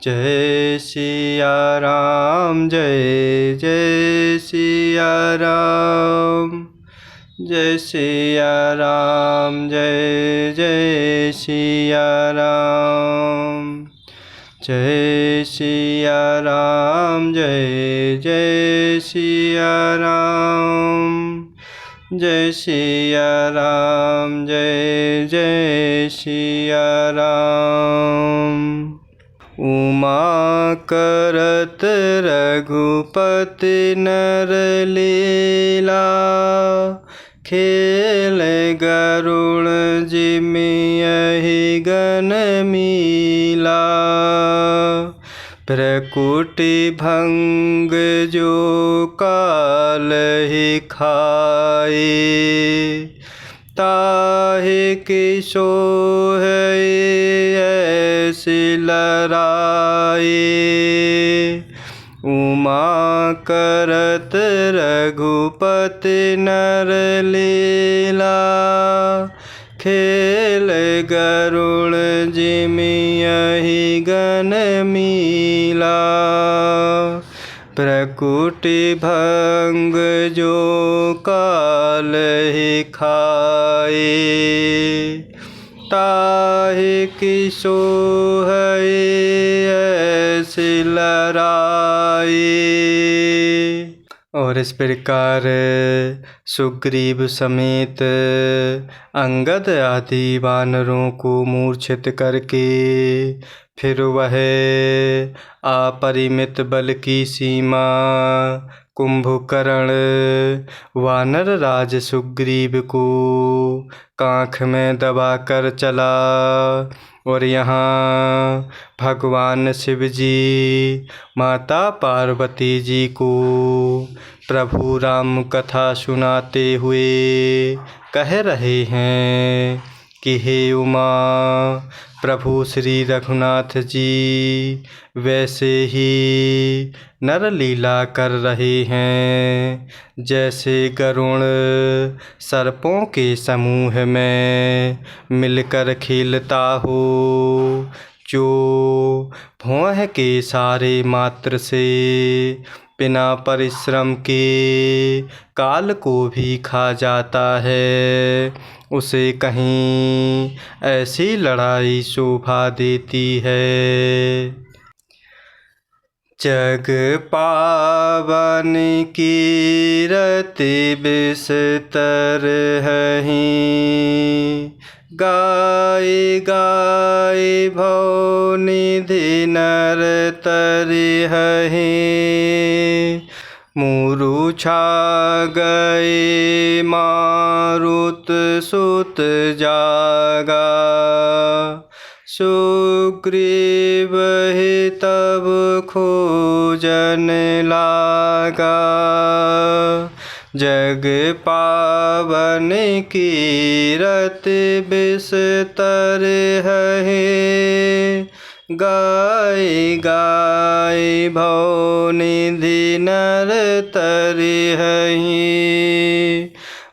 जय सिया राम, जय जय सिया राम। जय सिया राम, जय जय सिया राम। जय सिया राम, जय जय सिया राम। जय सिया राम, जय जय सिया राम। उमा करत रघुपति नर लीला, खेल गरुड़ जिमियहि गन मीला। प्रकुटि भंग जो कालहि खाए, ताहि कि सोहै ऐसि लराए। उमा करत रघुपति नर लीला, खेल गरुड़ जिमियहि गन मीला। प्रकुटि भंग जो कालहि खाए, ताहि कि सोहै ऐसि लराए। और इस प्रकार सुग्रीव समेत अंगद आदि वानरों को मूर्छित करके फिर वह अपरिमित बल की सीमा कुंभकर्ण वानर राज सुग्रीव को कांख में दबा कर चला। और यहाँ भगवान शिव जी माता पार्वती जी को प्रभु राम कथा सुनाते हुए कह रहे हैं कि हे उमा, प्रभु श्री रघुनाथ जी वैसे ही नर लीला कर रहे हैं जैसे गरुड़ सर्पों के समूह में मिलकर खेलता हो, जो भौह के सारे मात्र से बिना परिश्रम के काल को भी खा जाता है। उसे कहीं ऐसी लड़ाई शोभा देती है। जग पावन कीरति बिस्तर हहीं, गाय गाय भव निधि नर तरिहहीं। मूर्छा गए मारुत सुत जागा, सुग्रीव ही तब खोजन लागा। जग पावन कीरति बिस्तर हहीं, गाय गाय भव निधि नर तरिहहीं।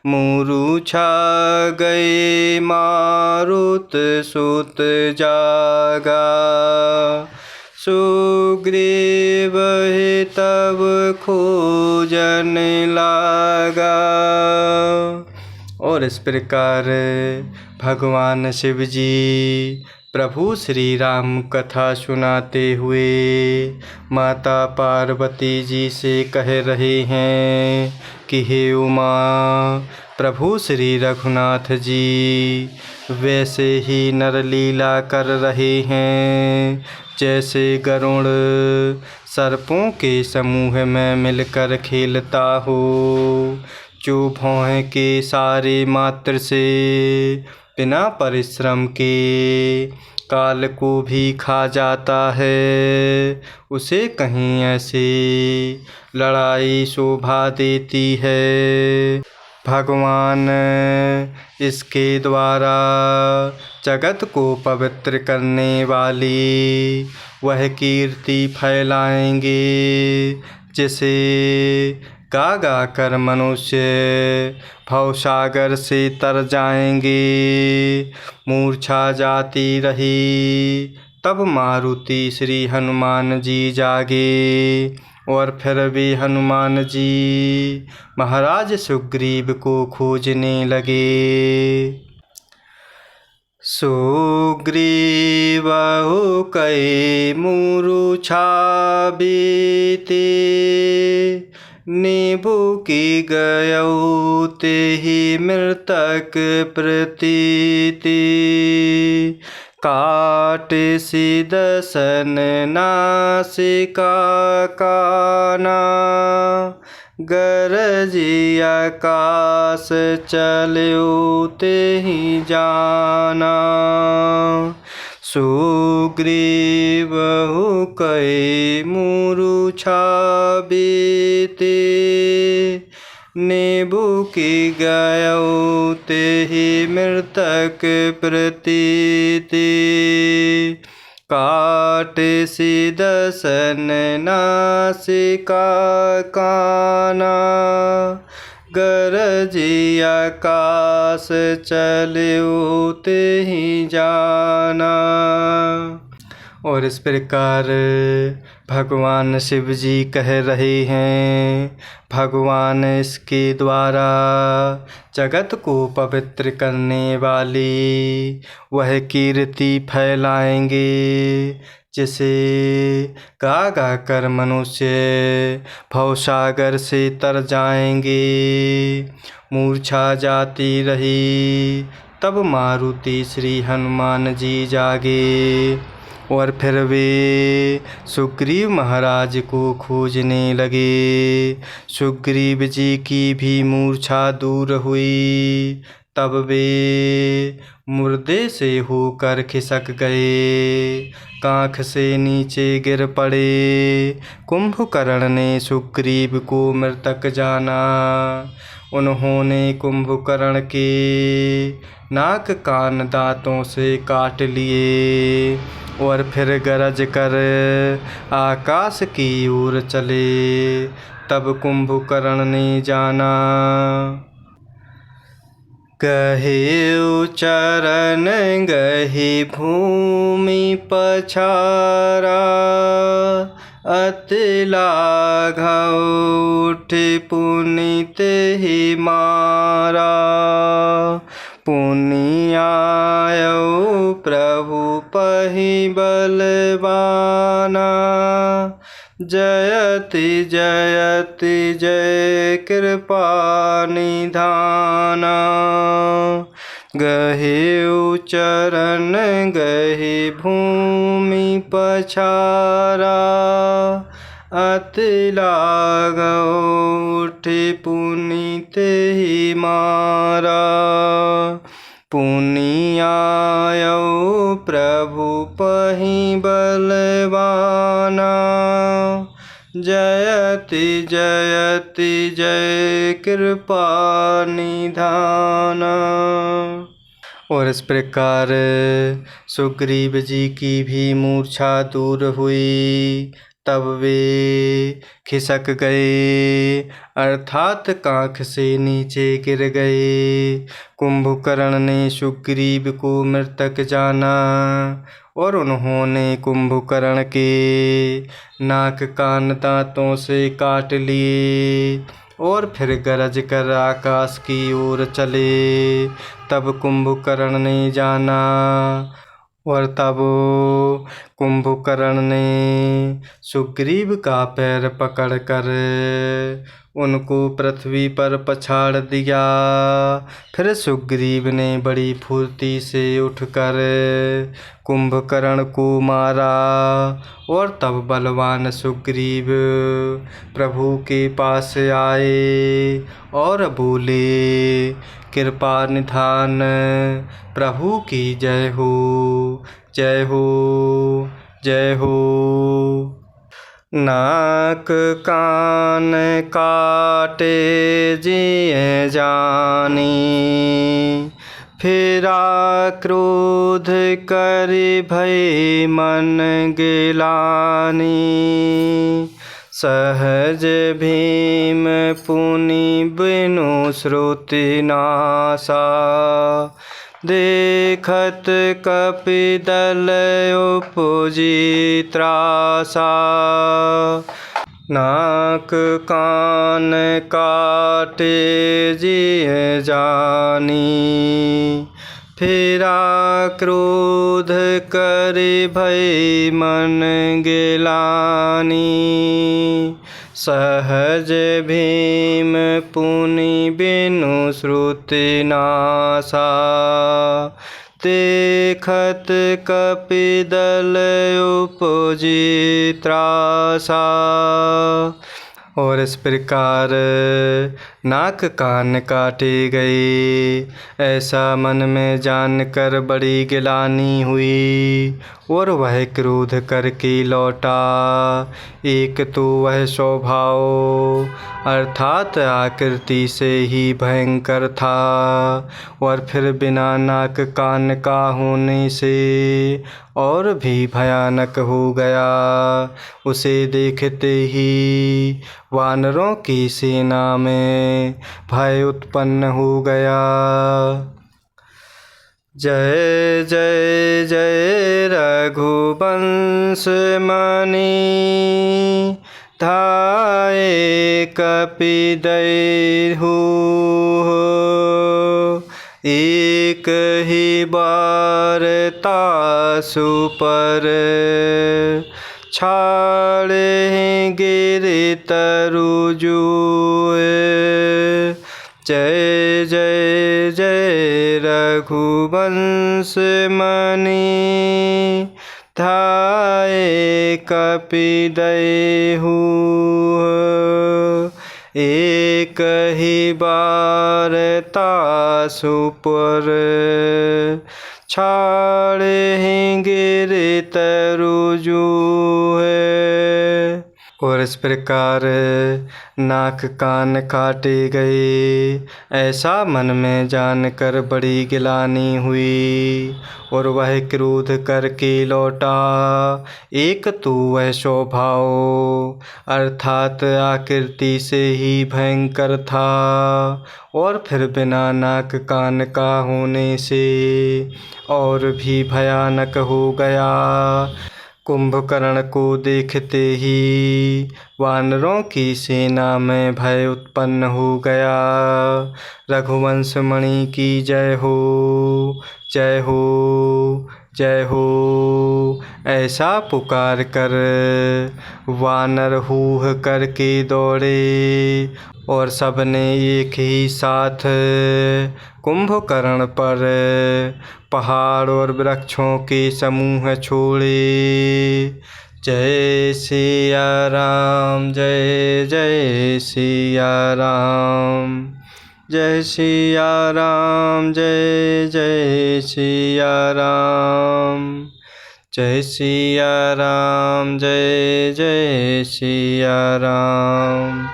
मूर्छा गए मारुत सुत जागा, सुग्रीव ही तब खोजन लागा। और इस प्रकार भगवान शिव जी प्रभु श्री राम कथा सुनाते हुए माता पार्वती जी से कह रहे हैं कि हे उमा, प्रभु श्री रघुनाथ जी वैसे ही नर लीला कर रहे हैं जैसे गरुड़ सर्पों के समूह में मिलकर खेलता हो, जो भौह के सारे मात्र से बिना परिश्रम के काल को भी खा जाता है। उसे कहीं ऐसी लड़ाई शोभा देती है। भगवान इसके द्वारा जगत को पवित्र करने वाली वह कीर्ति फैलाएंगे जिसे गा गा कर मनुष्य भवसागर से तर जाएंगे। मूर्छा जाती रही तब मारुति श्री हनुमान जी जागे और फिर भी हनुमान जी महाराज सुग्रीव को खोजने लगे। सुग्रीवहु कई मूर्छा बीते, निभु की गयौ तेहि मृतक प्रतीति। काट सिदसन नासिका काना, गरजि आकाश चल्यो तेहि जाना। सुग्रीवहु कई मूर्छा बीते, निभु की गयौ तेहि मृतक प्रतीति। काट सिदसन नासिका काना, गरजि आकाश चल्यो तेहि जाना। और इस प्रकार भगवान शिव जी कह रहे हैं, भगवान इसके द्वारा जगत को पवित्र करने वाली वह कीर्ति फैलाएंगे, जिसे गा गा कर मनुष्य भवसागर से तर जाएंगे। मूर्छा जाती रही, तब मारुति श्री हनुमान जी जागे और फिर वे सुग्रीव महाराज को खोजने लगे। सुग्रीव जी की भी मूर्छा दूर हुई, तब वे मुर्दे से होकर खिसक गए, कांख से नीचे गिर पड़े। कुंभकर्ण ने सुग्रीव को मृतक जाना। उन्होंने कुंभकर्ण के नाक कान दांतों से काट लिए और फिर गरज कर आकाश की ओर चले। तब कुंभकर्ण ने जाना, गहे चरण गहि भूमि पछारा, अति लाघव उठि पुनि तेहि मारा। पुनि आयौ प्रभु पहि बलवाना, जयति जयति जय कृपा निधाना। गहे चरण गहि भूमि पछारा, अति लाघव उठि पुनि तेहि मारा। पुनि आयौ प्रभु पहि बलवाना, जयति जयति जय कृपा निधाना। और इस प्रकार सुग्रीव जी की भी मूर्छा दूर हुई, तब वे खिसक गए, अर्थात कांख से नीचे गिर गए। कुंभकर्ण ने सुग्रीव को मृतक जाना और उन्होंने कुंभकर्ण के नाक कान दांतों से काट लिए और फिर गरज कर आकाश की ओर चले। तब कुंभकर्ण ने जाना और तब कुंभकर्ण ने सुग्रीव का पैर पकड़कर उनको पृथ्वी पर पछाड़ दिया। फिर सुग्रीव ने बड़ी फुर्ती से उठकर कुंभकर्ण को मारा और तब बलवान सुग्रीव प्रभु के पास आए और बोले, कृपा निधान प्रभु की जय हो, जय हो, जय हो। नाक कान काटे जिए जानी, फिरा क्रोध करि भय मन गिलानी। सहज भीम पुनि बिनु श्रुति नासा, देखत कपिदल उपजी त्रासा। नाक कान काटे जिय जानी, फिरा क्रोध करे भय मन गिलानी। सहज भीम पुनि बिनु श्रुति नासा, देखत कपिदल उपजी त्रासा। और इस प्रकार नाक कान काटे गए, ऐसा मन में जानकर बड़ी गिलानी हुई और वह क्रोध करके लौटा। एक तो वह स्वभाव अर्थात आकृति से ही भयंकर था, और फिर बिना नाक कान का होने से और भी भयानक हो गया। उसे देखते ही वानरों की सेना में भय उत्पन्न हो गया। जय जय जय रघुवंश मणि, धाये कपिदैहु। एक ही बार तासु पर, छाड़े गिरि तरु जुए। जय जय जय रघुवंश मणि, धाये कपिदैहु। एक ही बार तासु पर, छाड़े गिरि तरु जुए। और इस प्रकार नाक कान काटे गए, ऐसा मन में जानकर बड़ी गिलानी हुई और वह क्रोध करके लौटा। एक तो वह स्वभाव अर्थात आकृति से ही भयंकर था, और फिर बिना नाक कान का होने से और भी भयानक हो गया। कुंभकर्ण को देखते ही वानरों की सेना में भय उत्पन्न हो गया। रघुवंश मणि की जय हो, जय हो, जय हो, ऐसा पुकार कर वानर हूह करके दौड़े, और सबने एक ही साथ कुंभकर्ण पर पहाड़ और वृक्षों के समूह छोड़े। जय सिया राम, जय जय सिया राम, जय सिया राम, जय जय सिया राम, जय सिया राम, जय जय सिया राम,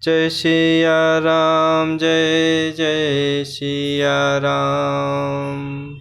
जय सिया राम, जय जय सिया राम।